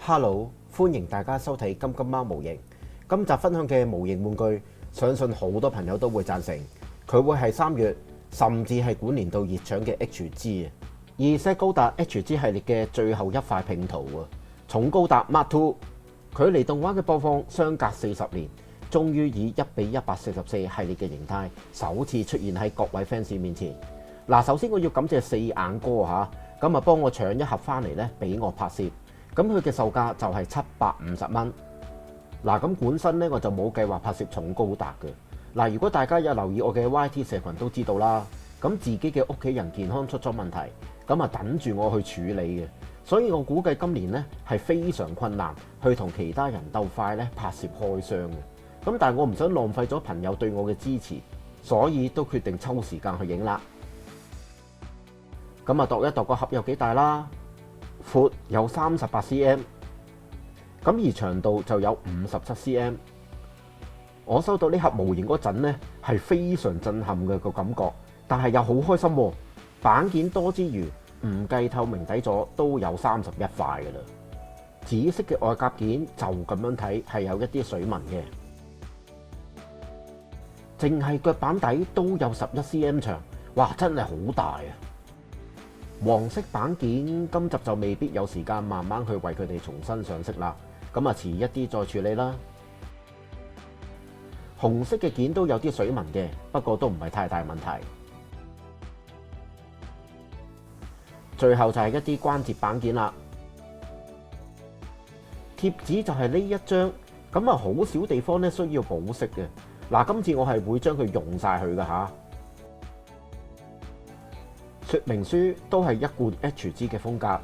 Hello，歡迎大家收睇金金貓模型。今集分享嘅模型玩具，相信好多朋友都會贊成。佢會係3月甚至係本年度熱搶嘅 HG 啊！而石高達 HG 系列嘅最後一塊拼圖啊，重高達 Mark II，距離動畫嘅播放相隔40年，終於以1:144系列嘅形態首次出現喺各位 fans 面前。嗱，首先我要感謝四眼哥嚇，咁啊幫我搶一盒翻嚟咧，俾我拍攝。咁佢嘅售價就係750蚊。嗱，咁本身咧我就冇計劃拍攝重高達嘅。嗱，如果大家有留意我嘅 YT 社群都知道啦，咁自己嘅屋企人健康出咗問題，咁啊等住我去處理嘅。所以我估計今年咧係非常困難去同其他人鬥快咧拍攝開箱嘅。咁但係我唔想浪費咗朋友對我嘅支持，所以都決定抽時間去影啦。咁啊度一度個盒有幾大啦？闊有38cm， 咁而長度就有57cm。我收到呢盒模型嗰陣呢，係非常震撼嘅個感覺，但係又好開心喎。板件多之餘，唔計透明底座都有31塊嘅啦。紫色嘅外夾件就咁樣睇係有一啲水紋嘅，淨係腳板底都有11cm 長，哇！真係好大啊！黃色板件今集就未必有時間慢慢去為佢哋重新上色啦，咁啊遲一啲再處理啦。紅色嘅件都有啲水紋嘅，不過都唔係太大問題。最後就係一啲關節板件啦，貼紙就係呢一張，咁啊好少地方咧需要保色嘅。嗱，今次我係會將佢用晒佢㗎吓。說明書都係一貫 HG 嘅風格，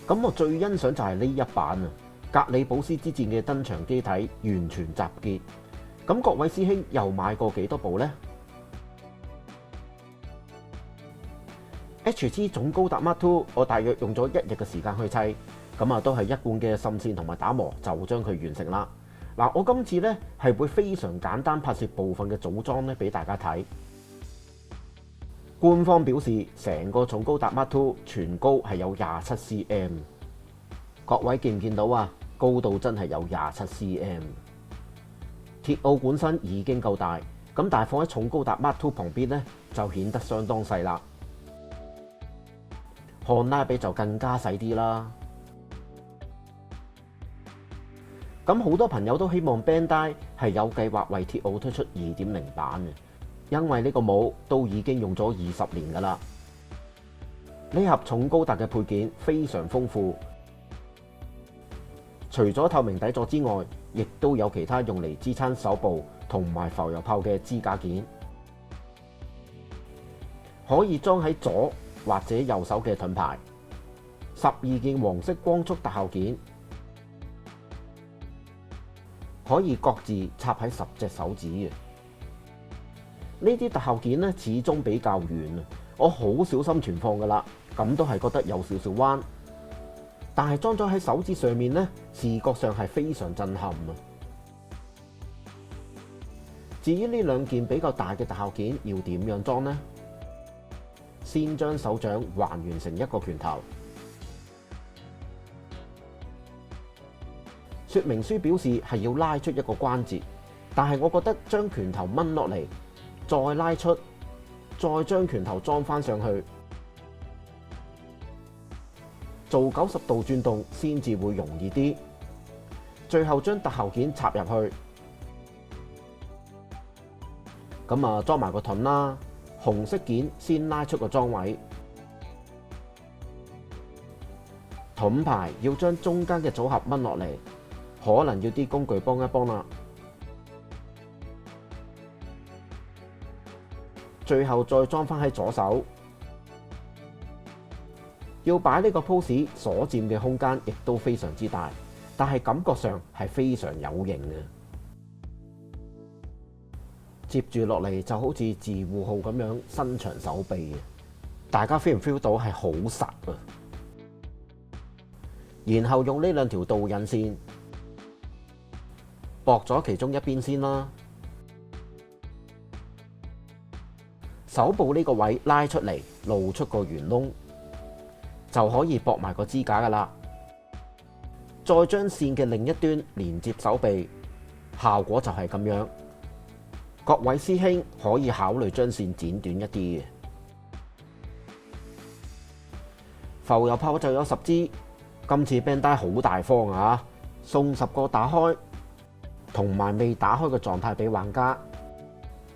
咁我最欣賞就係呢一版啊，格里保斯之戰嘅登場機體完全集結。咁各位師兄又買過幾多部呢？ HG 總高達 Mark II， 我大約用咗1日嘅時間去砌，咁啊都係一貫嘅滲線同埋打磨就將佢完成啦。嗱，我今次呢係會非常簡單拍攝部分嘅組裝咧俾大家睇。官方表示，成個重高達 Mark II 全高係有27cm， 各位見唔見到啊？高度真係有27cm。鐵奧本身已經夠大，咁但係放喺重高達 Mark II 旁邊呢，就顯得相當細啦。漢拉比就更加細啲啦。咁好多朋友都希望 Bandai 係有計劃為鐵奧推出2.0版嘅。因為呢個帽都已經用咗20年㗎啦。呢盒重高達嘅配件非常豐富，除咗透明底座之外，亦都有其他用嚟支撐手部同埋浮游炮嘅支架件，可以裝喺左或者右手嘅盾牌。12件黃色光束特效件，可以各自插喺10隻手指嘅。呢啲特效件咧始終比較軟啊，我好小心存放噶啦，咁都係覺得有少少彎，但係裝咗喺手指上面咧，視覺上係非常震撼啊。至於呢2件比較大嘅特效件要點樣裝呢？先將手掌還原成一個拳頭。說明書表示係要拉出一個關節，但係我覺得將拳頭掹落嚟，再拉出，再將拳頭裝翻上去，做90度轉動先至會容易啲。最後將特效件插入去，咁啊裝埋個盾啦。紅色件先拉出個裝位，盾牌要將中間嘅組合掹落嚟，可能要啲工具幫一幫啦。最後再裝翻喺左手，要擺呢個 pose 所佔嘅空間亦都非常之大，但係感覺上係非常有型嘅。接住落嚟就好似自護號咁樣伸長手臂，大家 feel 唔 feel 到係好實啊？然後用呢2條導引線駁咗其中一邊先啦。手部呢個位拉出嚟，露出個圓窿，就可以駁埋個支架噶啦。再將線嘅另一端連接手臂，效果就係咁樣。各位師兄可以考慮將線剪短一啲嘅。浮油炮就有10支，今次 Bandai 好大方啊，送10個打開同埋未打開嘅狀態俾玩家。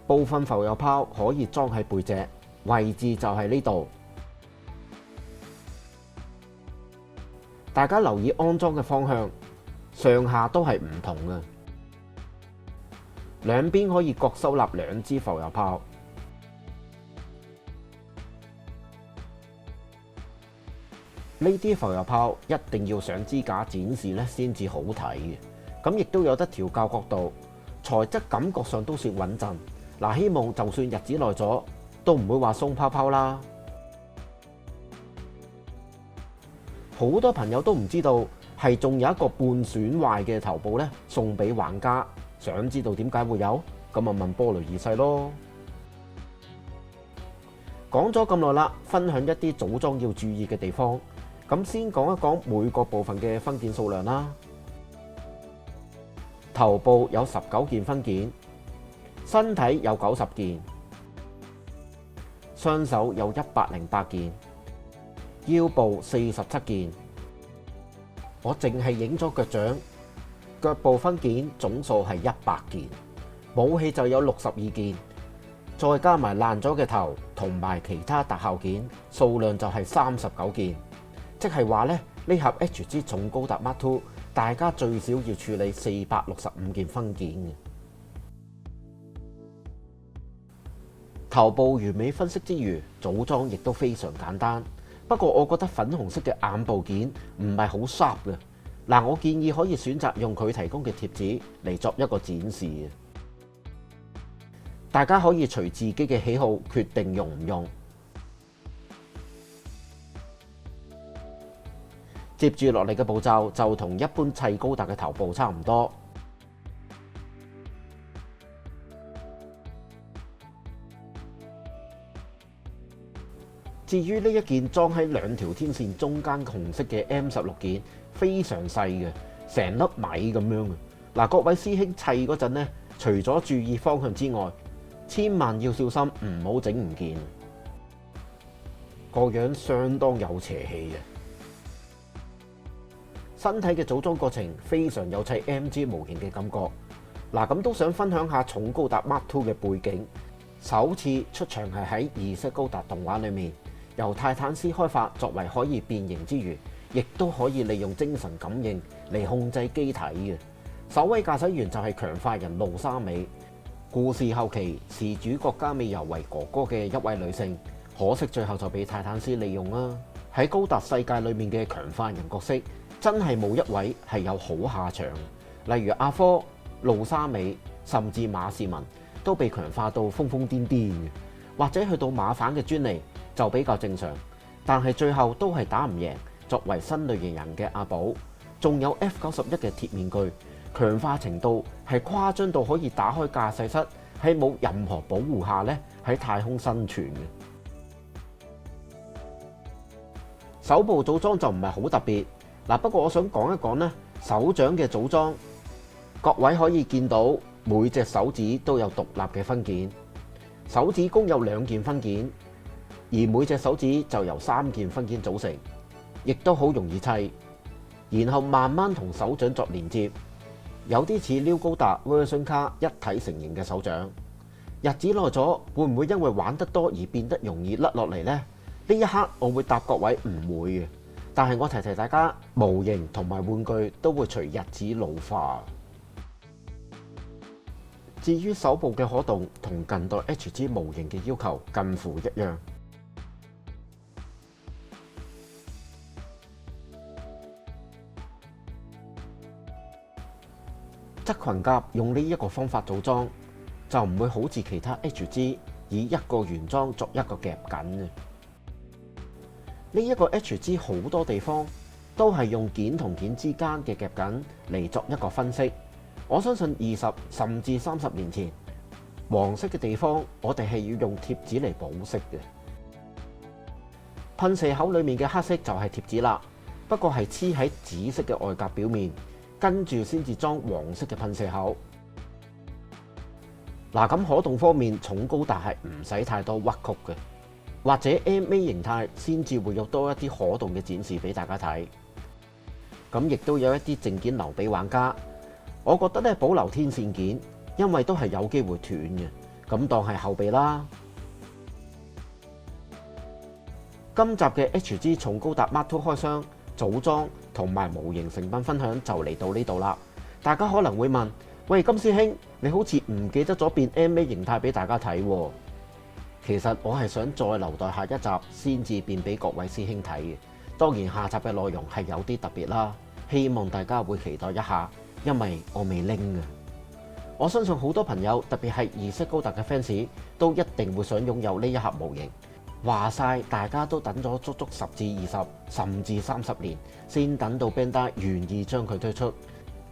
部分浮油炮可以裝喺背脊，位置就係呢度。大家留意安裝嘅方向，上下都係唔同嘅。兩邊可以各收納2支浮油炮。呢啲浮油炮一定要上支架展示咧，先至好睇嘅。咁亦都有得調校角度，材質感覺上都算穩陣。嗱，希望就算日子耐咗，都唔會話鬆泡泡啦。好多朋友都唔知道，係仲有一個半損壞嘅頭部咧，送俾玩家。想知道點解會有？咁啊問波雷二世咯。講咗咁耐啦，分享一啲組裝要注意嘅地方。咁先講一講每個部分嘅分件數量啦。頭部有19件分件，身體有90件，雙手有108件，腰部47件。我淨係影咗腳掌。腳部分件總數係100件，武器就有62件，再加埋爛咗嘅頭同埋其他特效件，數量就係39件。即係話咧，呢盒 HG 重高達 Mark II，大家最少要處理465件分件嘅。頭部完美分析之餘，組裝亦都非常簡單。不過我覺得粉紅色嘅眼部件唔係好 sharp 嘅。嗱，我建議可以選擇用佢提供嘅貼紙嚟作一個展示嘅。大家可以隨自己嘅喜好決定用唔用。接住落嚟嘅步驟就同一般砌高達嘅頭部差唔多。至於呢一件裝喺2條天線中間紅色嘅 M16 件，非常細嘅，成粒米咁樣嘅。嗱，各位師兄砌嗰陣呢，除咗注意方向之外，千萬要小心唔好整唔見。個樣相當有邪氣嘅。身體嘅組裝過程非常有砌 MG 模型嘅感覺。嗱，咁都想分享下重高達 Mark II 嘅背景。首次出場係喺異色高達動畫裏面，由泰坦斯開發作為可以變形之餘，亦都可以利用精神感應嚟控制機體嘅。首位駕駛員就係強化人路沙美。故事後期是主角加美由為哥哥嘅一位女性，可惜最後就被泰坦斯利用啦。喺高達世界裏面嘅強化人角色，真係冇一位係有好下場。例如阿科、路沙美，甚至馬士文都被強化到瘋瘋癲癲嘅，或者去到馬反嘅專利就比較正常，但係最後都係打唔贏作為新類型人嘅阿寶。仲有 F91嘅鐵面具，強化程度係誇張到可以打開駕駛室，喺冇任何保護下咧喺太空生存嘅。手部組裝就唔係好特別嗱，不過我想講一講咧手掌嘅組裝。各位可以見到每隻手指都有獨立嘅分件，手指公有2件分件，而每隻手指就由3件分件組成，亦都好容易砌。然後慢慢同手掌作連接，有啲似溜高達 version 卡一體成型嘅手掌。日子耐咗，會唔會因為玩得多而變得容易甩落嚟呢？呢一刻我會答各位唔會嘅，但係我提提大家，模型同埋玩具都會隨日子老化。至於手部嘅可動同近代 HG 模型嘅要求近乎一樣。側裙甲用呢一個方法組裝，就唔會好似其他 HG 以一個原裝作一個夾緊嘅。呢一個 HG 好多地方都係用件同件之間嘅夾緊嚟作一個分析。我相信20甚至30年前，黃色嘅地方我哋係要用貼紙嚟保色嘅。噴射口裡面嘅黑色就係貼紙啦。不過係黐喺紫色嘅外夾表面，跟住先至裝黃色嘅噴射口。嗱，咁可動方面，重高達係唔使太多屈曲嘅，或者 MA 形態先至會有多一啲可動嘅展示俾大家睇。咁亦都有一啲證件留俾玩家，我覺得咧保留天線件，因為都係有機會斷嘅，咁當係後備啦。今集嘅 HG 重高達 Mark II 開箱、組裝同埋模型成品分享就嚟到呢度啦。大家可能會問：喂，金師兄，你好似唔記得咗變 MA 形態俾大家睇喎？其實我係想再留待下一集先至變俾各位師兄睇嘅。當然下集嘅內容係有啲特別啦，希望大家會期待一下，因為我未拎啊。我相信好多朋友，特別係二式高達嘅 fans，都一定會想擁有呢一盒模型。話晒大家都等咗足足10至20甚至30年，先等到 Bandai 願意將佢推出。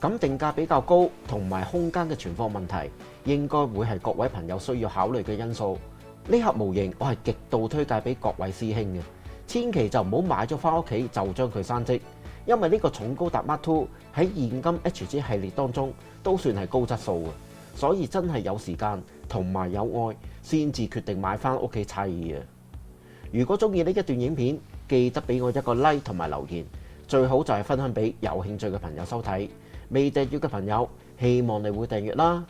咁定價比較高，同埋空間嘅存放問題，應該會係各位朋友需要考慮嘅因素。呢盒模型我係極度推介俾各位師兄嘅，千祈就唔好買咗翻屋企就將佢刪積，因為呢個重高達 Mark II 喺現今 HG 系列當中都算係高質素嘅，所以真係有時間同埋有愛先至決定買翻屋企砌嘅。如果中意呢一段影片，記得俾我一個 like 同埋留言，最好就係分享俾有興趣嘅朋友收睇。未訂閱嘅朋友，希望你會訂閱啦。